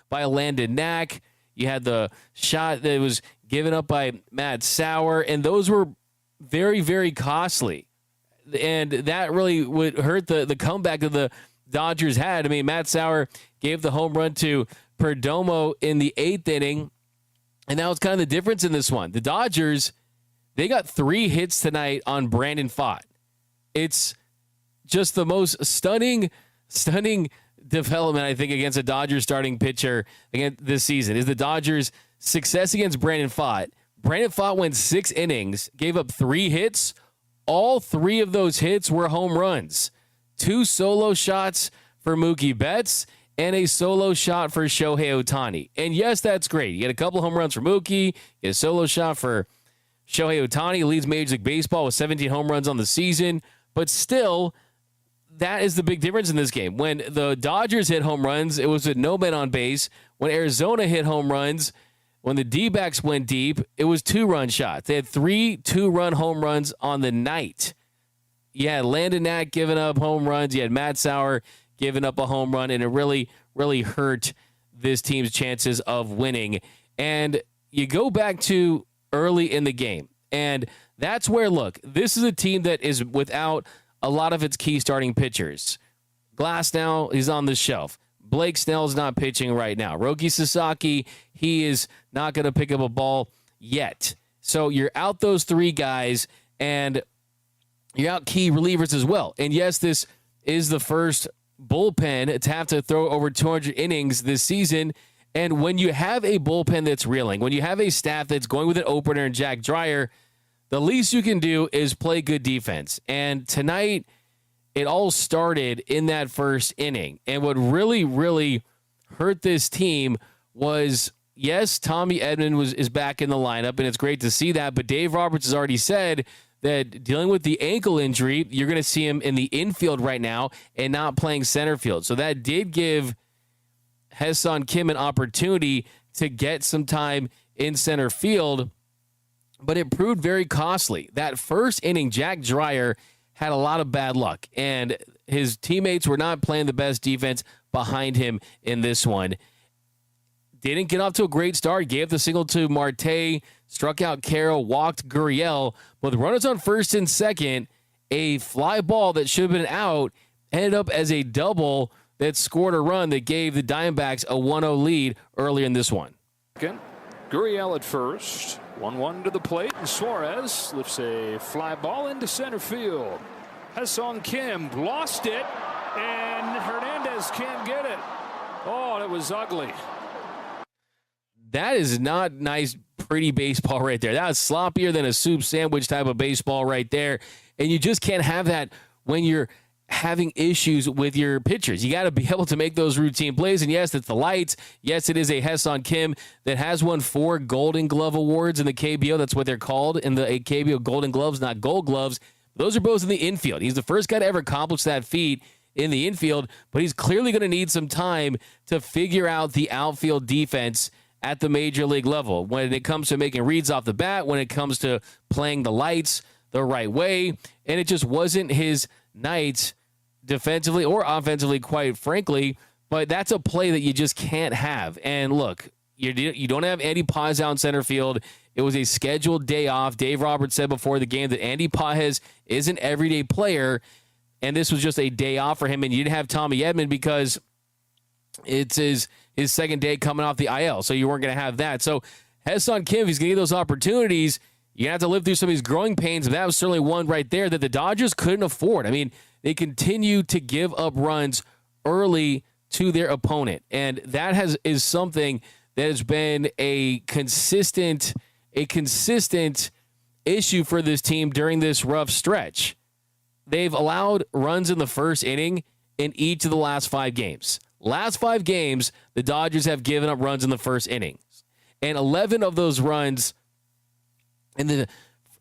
by Landon Knack. You had the shot that was given up by Matt Sauer, and those were very, very costly. And that really would hurt the comeback that the Dodgers had. I mean, Matt Sauer gave the home run to Perdomo in the 8th inning, and that was kind of the difference in this one. The Dodgers, they got 3 hits tonight on Brandon Pfaadt. It's just the most stunning development, I think, against a Dodgers starting pitcher again this season is the Dodgers' success against Brandon Pfaadt. Brandon Pfaadt went 6 innings, gave up 3 hits. All 3 of those hits were home runs. 2 solo shots for Mookie Betts and a solo shot for Shohei Ohtani. And yes, that's great. You get a couple home runs for Mookie, you get a solo shot for Shohei Ohtani, leads Major League Baseball with 17 home runs on the season. But still, that is the big difference in this game. When the Dodgers hit home runs, it was with no men on base. When Arizona hit home runs, when the D-backs went deep, it was 2-run shots. They had 3 2-run home runs on the night. You had Landon Knack giving up home runs. You had Matt Sauer giving up a home run, and it really, really hurt this team's chances of winning. And you go back to early in the game, and that's where, look, this is a team that is without a lot of its key starting pitchers. Glass now, he's on the shelf. Blake Snell's not pitching right now. Roki Sasaki, he is not going to pick up a ball yet. So you're out those 3 guys, and you're out key relievers as well. And yes, this is the first bullpen to have to throw over 200 innings this season. And when you have a bullpen that's reeling, when you have a staff that's going with an opener and Jack Dreyer, the least you can do is play good defense. And tonight, it all started in that first inning. And what really, really hurt this team was, yes, Tommy Edman is back in the lineup, and it's great to see that. But Dave Roberts has already said that dealing with the ankle injury, you're going to see him in the infield right now and not playing center field. So that did give Ha-Seong Kim an opportunity to get some time in center field, but it proved very costly. That first inning, Jack Dreyer had a lot of bad luck, and his teammates were not playing the best defense behind him in this one. Didn't get off to a great start, gave the single to Marte, struck out Carroll, walked Gurriel. With runners on first and second, a fly ball that should have been out ended up as a double that scored a run that gave the Diamondbacks a 1-0 lead earlier in this one. Gurriel at first, 1-1 to the plate, and Suarez lifts a fly ball into center field. Ha-Seong Kim lost it, and Hernandez can't get it. Oh, it was ugly. That is not nice, pretty baseball right there. That was sloppier than a soup sandwich type of baseball right there. And you just can't have that when you're having issues with your pitchers. You got to be able to make those routine plays. And yes, it's the lights. Yes, it is a Ha-Seong Kim that has won 4 Golden Glove awards in the KBO. That's what they're called in the KBO, Golden Gloves, not Gold Gloves. Those are both in the infield. He's the first guy to ever accomplish that feat in the infield, but he's clearly going to need some time to figure out the outfield defense at the major league level when it comes to making reads off the bat, when it comes to playing the lights the right way. And it just wasn't his night defensively or offensively, quite frankly. But that's a play that you just can't have. And look, you don't have Andy Paz out in center field. It was a scheduled day off. Dave Roberts said before the game that Andy Paz is an everyday player, and this was just a day off for him. And you didn't have Tommy Edman because it's his second day coming off the IL, so you weren't going to have that. So Ha-Seong Kim, he's going to get those opportunities. You're going to have to live through some of these growing pains, but that was certainly one right there that the Dodgers couldn't afford. I mean, they continue to give up runs early to their opponent, and that is something that has been a consistent issue for this team during this rough stretch. They've allowed runs in the first inning in each of the last 5 games. Last 5 games, the Dodgers have given up runs in the first innings. And 11 of those runs in the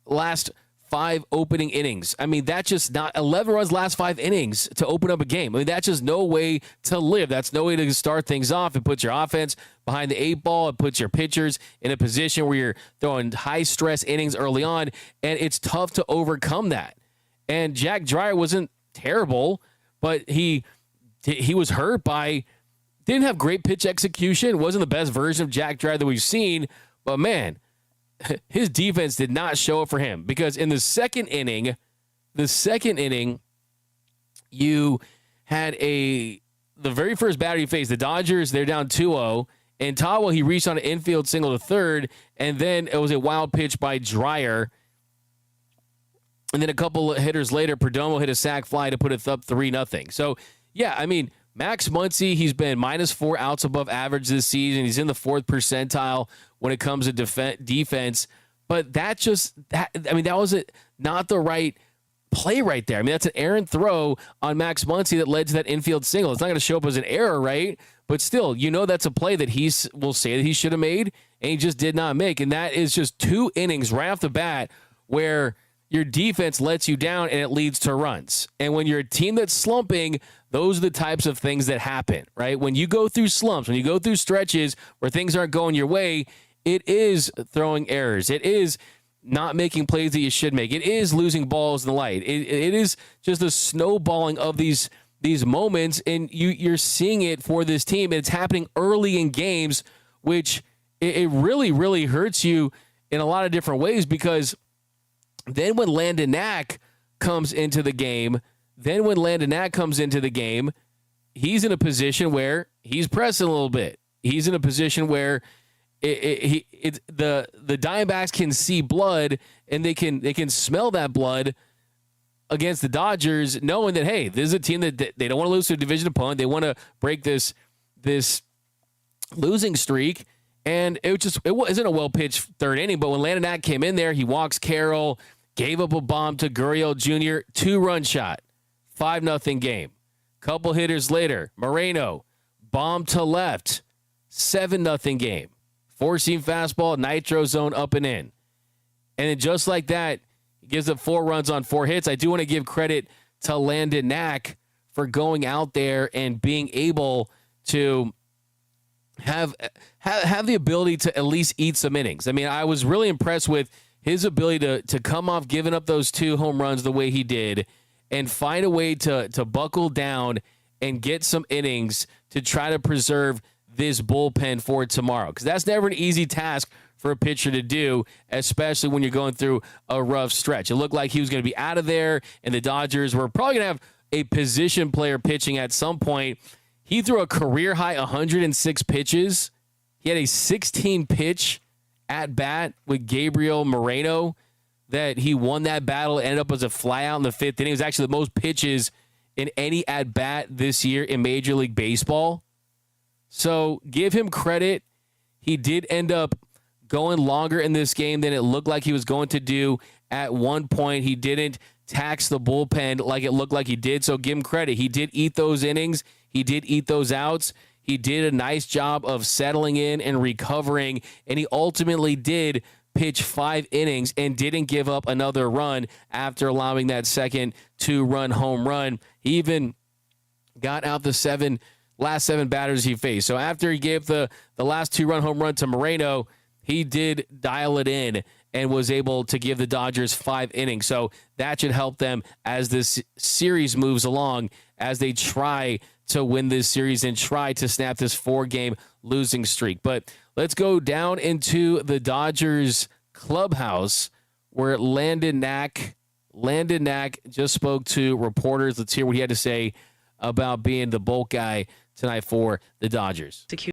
last 5 opening innings. I mean, that's just not 11 runs last 5 innings to open up a game. I mean, that's just no way to live. That's no way to start things off. It puts your offense behind the 8 ball. It puts your pitchers in a position where you're throwing high-stress innings early on, and it's tough to overcome that. And Jack Dreyer wasn't terrible, but he was hurt by Didn't have great pitch execution. Wasn't the best version of Jack Dreyer that we've seen. But, man, his defense did not show up for him. Because in the second inning, you had the very first batter you faced, the Dodgers, they're down 2-0. And Tawa, he reached on an infield single to third, and then it was a wild pitch by Dreyer. And then a couple of hitters later, Perdomo hit a sac fly to put it up 3-0. So, yeah, I mean, Max Muncy, he's been -4 outs above average this season. He's in the 4th percentile when it comes to defense. But that was not the right play right there. I mean, that's an errant throw on Max Muncy that led to that infield single. It's not going to show up as an error, right? But still, that's a play that he will say that he should have made, and he just did not make. And that is just 2 innings right off the bat where your defense lets you down and it leads to runs. And when you're a team that's slumping, those are the types of things that happen, right? When you go through slumps, when you go through stretches where things aren't going your way, it is throwing errors. It is not making plays that you should make. It is losing balls in the light. It is just a snowballing of these moments, and you're seeing it for this team, and it's happening early in games, which it really, really hurts you in a lot of different ways, because then when Landon Knack comes into the game, he's in a position where he's pressing a little bit. He's in a position where the Diamondbacks can see blood, and they can smell that blood against the Dodgers, knowing that, hey, this is a team that they don't want to lose to a division opponent. They want to break this losing streak. And it wasn't a well-pitched third inning, but when Landon Knack came in there, he walks Carroll, gave up a bomb to Gurriel Jr., 2-run shot, 5-0 game. Couple hitters later, Moreno, bomb to left, 7-0 game. 4-seam fastball, nitro zone up and in. And then just like that, he gives up 4 runs on 4 hits. I do want to give credit to Landon Knack for going out there and being able to have the ability to at least eat some innings. I mean, I was really impressed with his ability to come off giving up those 2 home runs the way he did and find a way to buckle down and get some innings to try to preserve this bullpen for tomorrow, because that's never an easy task for a pitcher to do, especially when you're going through a rough stretch. It looked like he was going to be out of there, and the Dodgers were probably going to have a position player pitching at some point. He threw a career-high 106 pitches. He had a 16-pitch at-bat with Gabriel Moreno that he won that battle, ended up as a flyout in the 5th inning. It was actually the most pitches in any at-bat this year in Major League Baseball. So give him credit. He did end up going longer in this game than it looked like he was going to do at one point. He didn't tax the bullpen like it looked like he did, so give him credit. He did eat those innings. He did eat those outs. He did a nice job of settling in and recovering, and he ultimately did pitch 5 innings and didn't give up another run after allowing that second 2-run home run. He even got out the last 7 batters he faced. So after he gave the last 2-run home run to Moreno, he did dial it in and was able to give the Dodgers 5 innings. So that should help them as this series moves along, as they try to win this series and try to snap this 4-game losing streak. But let's go down into the Dodgers clubhouse where Landon Knack just spoke to reporters. Let's hear what he had to say about being the bulk guy tonight for the Dodgers.